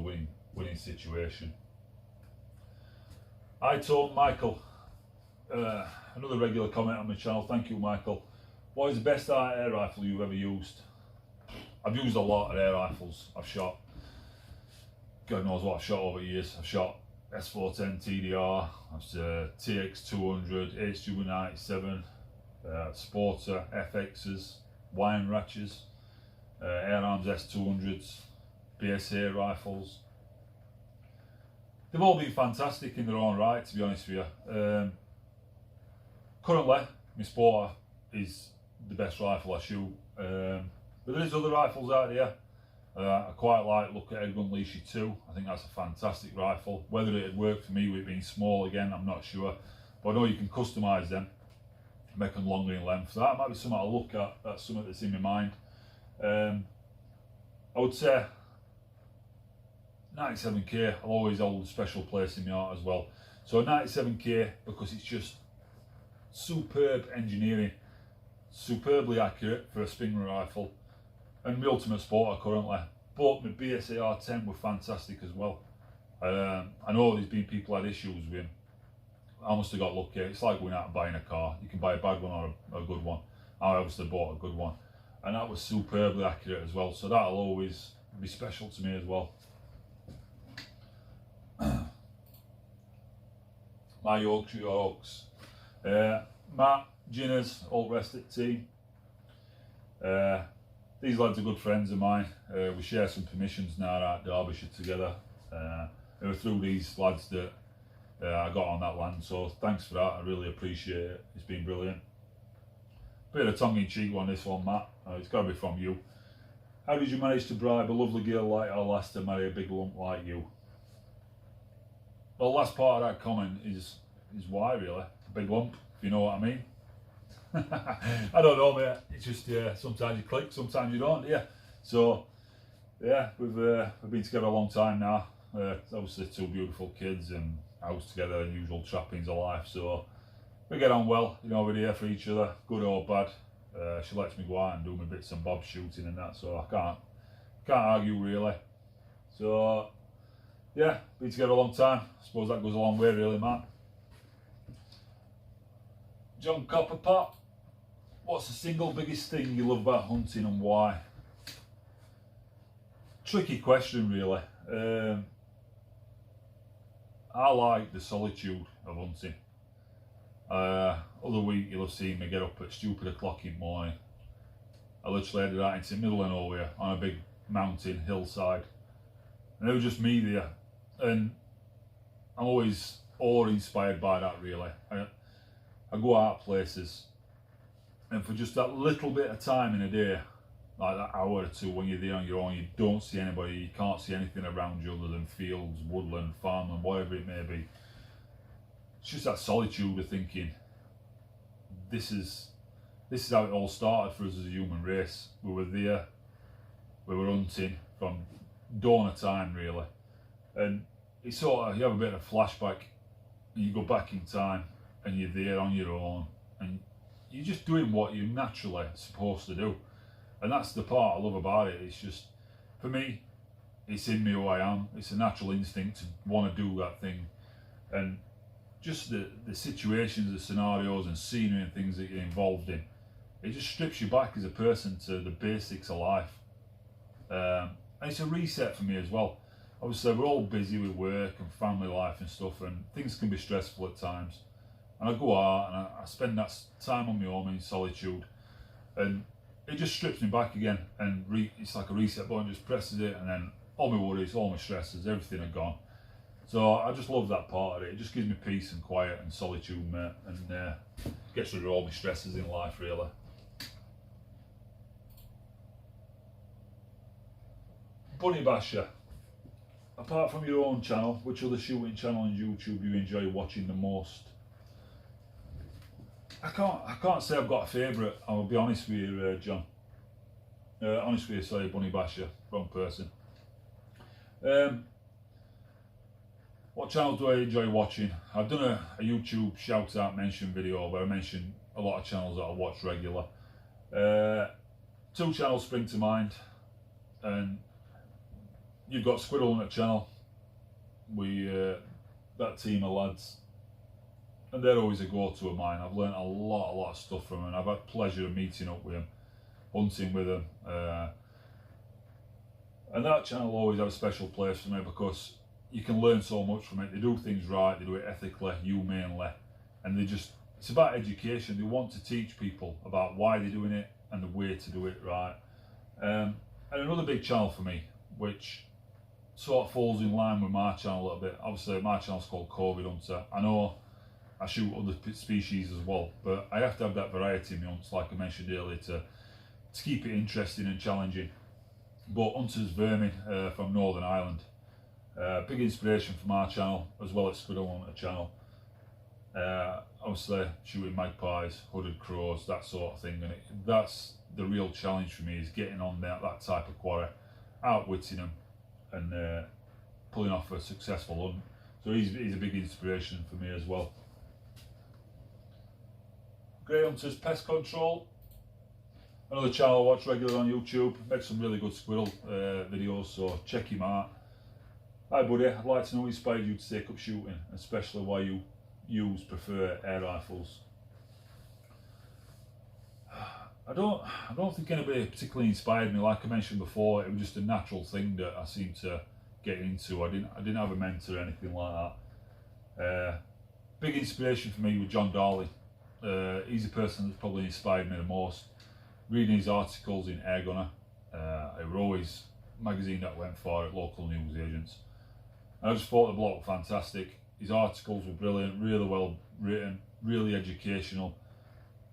winning situation. I told Michael, another regular comment on my channel. Thank you, Michael. What is the best air rifle you've ever used? I've used a lot of air rifles. I've shot, God knows what I've shot over years. I've shot S410 TDR, TX200, HW97, Sporter, FXs, Wine Ratchers, Air Arms S200s, BSA rifles. They've all been fantastic in their own right, to be honest with you. Currently, my Sporter is the best rifle I shoot. But there is other rifles out there. I quite like look at Edgar Leashy 2. I think that's a fantastic rifle. Whether it'd work for me with it being small again, I'm not sure. But I know you can customise them, make them longer in length. So that might be something I'll look at. That's something that's in my mind. I would say 97k, I'll always hold a special place in my heart as well. So 97k because it's just superb engineering, superbly accurate for a Stingray rifle, and my ultimate Sporter currently. But my BSAR 10 were fantastic as well. I know there's been people had issues with them. I must have got lucky. It's like going out and buying a car. You can buy a bad one or a good one. I obviously bought a good one, and that was superbly accurate as well. So that'll always be special to me as well. My Yorkshire Oaks. Matt, Ginners, all rest of the team. These lads are good friends of mine. We share some permissions now at Derbyshire together. It was through these lads that I got on that land, so thanks for that. I really appreciate it. It's been brilliant. Bit of a tongue-in-cheek one, this one, Matt. It's got to be from you. How did you manage to bribe a lovely girl like our lass to marry a big lump like you? Well, the last part of that comment is why, really. Big lump, if you know what I mean. I don't know, mate. It's just, yeah, sometimes you click, sometimes you don't, yeah. So, yeah, we've been together a long time now. Obviously, two beautiful kids and house together, and usual trappings of life. So, we get on well, you know, we're here for each other, good or bad. She lets me go out and do my bits and bobs shooting and that, so I can't argue really. So, yeah, been together a long time. I suppose that goes a long way, really, Matt. John Copperpot, what's the single biggest thing you love about hunting and why? Tricky question, really. I like the solitude of hunting. Other week you'll have seen me get up at stupid o'clock in the morning. I literally headed out into the middle of nowhere on a big mountain hillside, and it was just me there, and I'm always awe-inspired by that, really. I go out places, and for just that little bit of time in a day, like that hour or two when you're there on your own, you don't see anybody, you can't see anything around you other than fields, woodland, farmland, whatever it may be. It's just that solitude of thinking, this is how it all started for us as a human race. We were there, we were hunting from dawn of time, really. And it's sort of, you have a bit of a flashback, and you go back in time, and you're there on your own, and you're just doing what you're naturally supposed to do. And that's the part I love about it. It's just, for me, it's in me who I am. It's a natural instinct to want to do that thing. And just the situations, the scenarios and scenery and things that you're involved in, it just strips you back as a person to the basics of life. And it's a reset for me as well. Obviously, we're all busy with work and family life and stuff, and things can be stressful at times. And I go out and I spend that time on my own in solitude, and it just strips me back again, and it's like a reset button, just presses it, and then all my worries, all my stresses, everything are gone. So I just love that part of it. It just gives me peace and quiet and solitude, mate, and gets rid of all my stresses in life, really. Bunny Basher, apart from your own channel, which other shooting channel on YouTube you enjoy watching the most? I can't say I've got a favourite. I'll be honest with you, John. Honest with you, sorry, Bunny Basher, wrong person. What channel do I enjoy watching? I've done a YouTube shout out mention video where I mention a lot of channels that I watch regular. Two channels spring to mind, and you've got Squirrel on that channel. That team of lads, and they're always a go-to of mine. I've learnt a lot of stuff from them, and I've had pleasure of meeting up with them, hunting with them, and that channel always have a special place for me because you can learn so much from it. They do things right, they do it ethically, humanely, and it's about education. They want to teach people about why they're doing it and the way to do it right. And another big channel for me, which sort of falls in line with my channel a little bit. Obviously, my channel's called COVID Hunter. I know I shoot other species as well, but I have to have that variety in my hunts, like I mentioned earlier, to keep it interesting and challenging. But Hunter's Vermin from Northern Ireland, big inspiration from our channel as well as Squirrel Hunter channel. Obviously shooting magpies, hooded crows, that sort of thing, and that's the real challenge for me, is getting on that type of quarry, outwitting them and pulling off a successful hunt. So he's a big inspiration for me as well. Grey Hunters Pest Control, another channel I watch regularly on YouTube, makes some really good squirrel videos, so check him out. Hi buddy, I'd like to know what inspired you to take up shooting, especially why you prefer air rifles. I don't think anybody particularly inspired me. Like I mentioned before, it was just a natural thing that I seemed to get into. I didn't have a mentor or anything like that. Big inspiration for me was John Darley. He's the person that's probably inspired me the most. Reading his articles in Air Gunner, it was always a magazine that went for at local news agents. I just thought the bloke was fantastic. His articles were brilliant, really well written, really educational,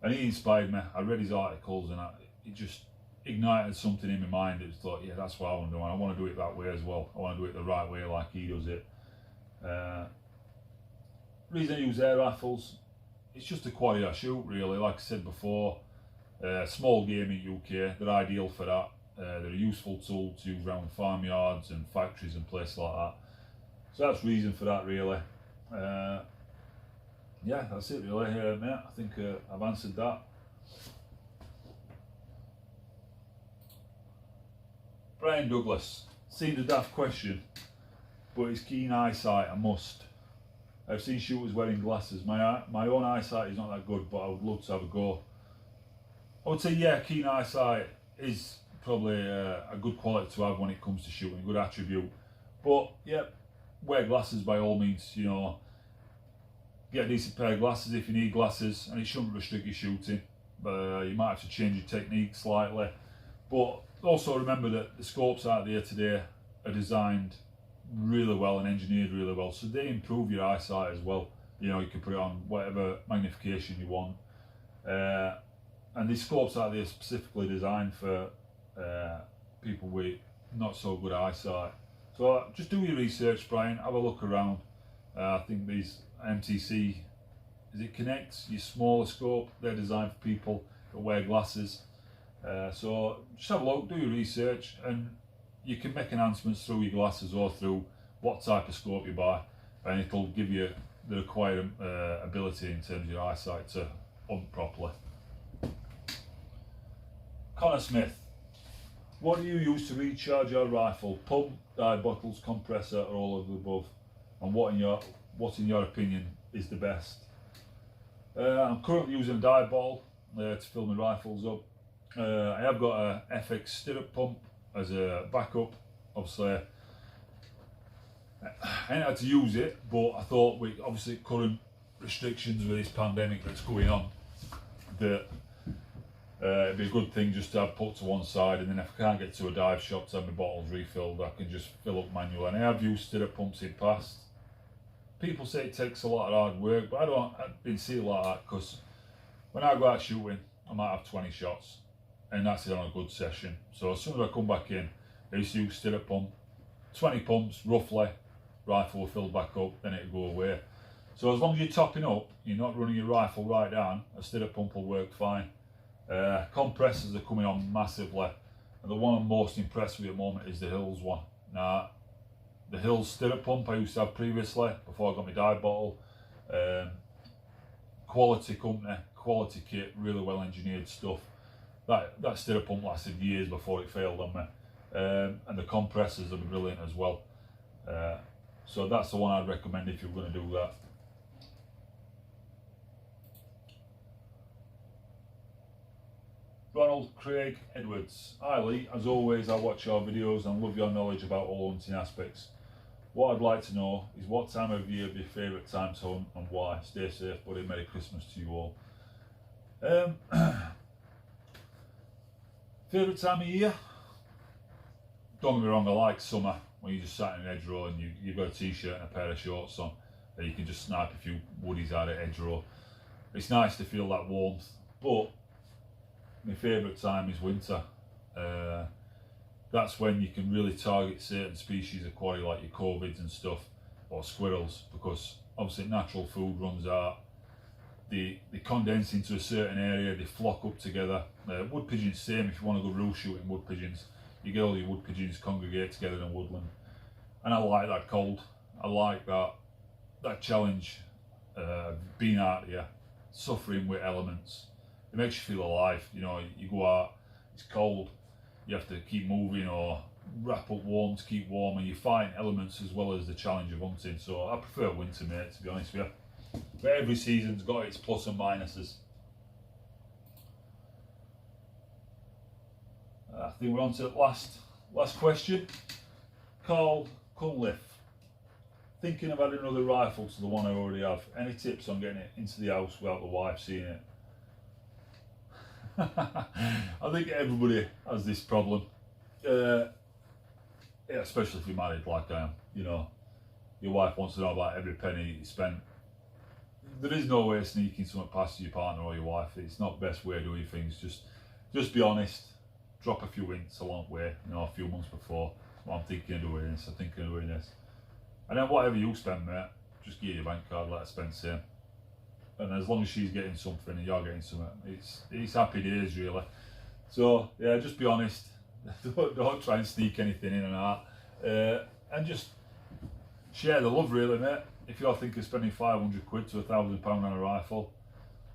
and he inspired me. I read his articles and it just ignited something in my mind. It was thought, yeah, that's what I want to do, and I want to do it that way as well. I want to do it the right way, like he does it. Reason I use air rifles, it's just the quality I shoot, really. Like I said before, small game in UK, they're ideal for that. They're a useful tool to use around farmyards and factories and places like that. So that's reason for that, really. Yeah, that's it really, mate. I think I've answered that. Brian Douglas, seems a daft question, but his keen eyesight a must. I've seen shooters wearing glasses. My own eyesight is not that good, but I would love to have a go. I would say, yeah, keen eyesight is probably a good quality to have when it comes to shooting, a good attribute. But yeah, wear glasses by all means, you know. Get a decent pair of glasses if you need glasses, and it shouldn't restrict your shooting. You might have to change your technique slightly. But also remember that the scopes out there today are designed really well and engineered really well, so they improve your eyesight as well. You know, you can put it on whatever magnification you want. And these scopes out there are specifically designed for people with not so good eyesight. So just do your research, Brian, have a look around. I think these MTC, is it Connect, your smaller scope, they're designed for people that wear glasses. So just have a look, do your research, and you can make enhancements through your glasses or through what type of scope you buy, and it'll give you the required ability in terms of your eyesight to hunt properly. Connor Smith, what do you use to recharge your rifle? Pump, dye bottles, compressor, or all of the above? And what in your opinion is the best? I'm currently using a dye bottle to fill my rifles up. I have got a FX Stirrup pump as a backup. Obviously, I ain't had to use it, but I thought with obviously current restrictions with this pandemic that's going on, that it'd be a good thing just to have put to one side, and then if I can't get to a dive shop to have my bottles refilled, I can just fill up manually. And I have used Stirrup pumps in the past. People say it takes a lot of hard work, but I didn't see it like that, because when I go out shooting, I might have 20 shots, and that's it on a good session. So as soon as I come back in, I used to use Stirrup pump, 20 pumps roughly, rifle will fill back up, then it'll go away. So as long as you're topping up, you're not running your rifle right down, a Stirrup pump will work fine. Compressors are coming on massively, and the one I'm most impressed with at the moment is the Hills one. Now, the Hills Stirrup pump I used to have previously, before I got my dive bottle. Quality company, quality kit, really well engineered stuff. That Stirrup pump lasted years before it failed on me. And the compressors are brilliant as well. So that's the one I'd recommend if you're going to do that. Ronald Craig Edwards. Hi Lee, as always I watch your videos and love your knowledge about all hunting aspects. What I'd like to know is what time of year is your favourite time to hunt and why. Stay safe buddy, Merry Christmas to you all. Favourite time of year? Don't get me wrong, I like summer, when you just sat in an hedgerow and you've got a t-shirt and a pair of shorts on. You can just snipe a few woodies out of hedgerow. It's nice to feel that warmth, but my favourite time is winter. That's when you can really target certain species of quarry like your corvids and stuff, or squirrels, because obviously natural food runs out. They condense into a certain area, they flock up together. Wood pigeons, same. If you want to go roost shooting wood pigeons, you get all your wood pigeons congregate together in woodland. And I like that cold. I like that challenge, being out here, suffering with elements. It makes you feel alive. You know, you go out, it's cold, you have to keep moving or wrap up warm to keep warm, and you fight elements as well as the challenge of hunting. So I prefer winter, mate, to be honest with you. But every season's got its plus and minuses. I think we're on to the last question. Carl Cunliffe. Thinking of adding another rifle to the one I already have. Any tips on getting it into the house without the wife seeing it? I think everybody has this problem. Yeah, especially if you're married like I am. You know, your wife wants to know about every penny you spent. There is no way of sneaking something past your partner or your wife. It's not the best way of doing things. Just be honest. Drop a few hints along the way. You know, a few months before. Well, I'm thinking of doing this. I'm thinking of doing this. And then whatever you spend, mate, just give your bank card, let her spend the same. And as long as she's getting something and you're getting something, it's happy days, really. So yeah, just be honest. Don't try and sneak anything in and out. And just share the love, really, mate. If you're thinking of spending 500 quid to £1,000 on a rifle,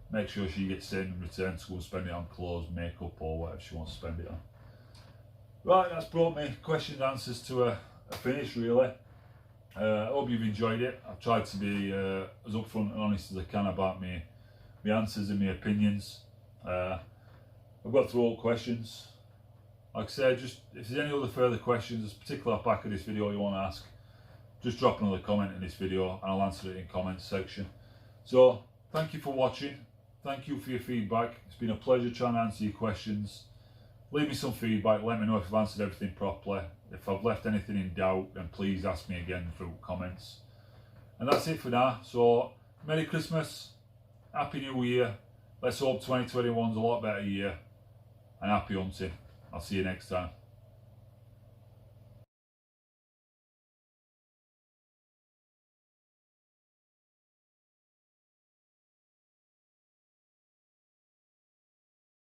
make sure she gets same in return to go and spend it on clothes, makeup, or whatever she wants to spend it on. Right, that's brought me questions and answers to a finish, really. I hope you've enjoyed it. I've tried to be as upfront and honest as I can about my answers and my opinions. I've got through all questions. Like I said, just if there's any other further questions, there's a particular back of this video you want to ask, just drop another comment in this video and I'll answer it in the comments section. So thank you for watching. Thank you for your feedback. It's been a pleasure trying to answer your questions. Leave me some feedback, let me know if I've answered everything properly. If I've left anything in doubt, then please ask me again through comments. And that's it for now. So, Merry Christmas, Happy New Year. Let's hope 2021's a lot better year. And happy hunting. I'll see you next time.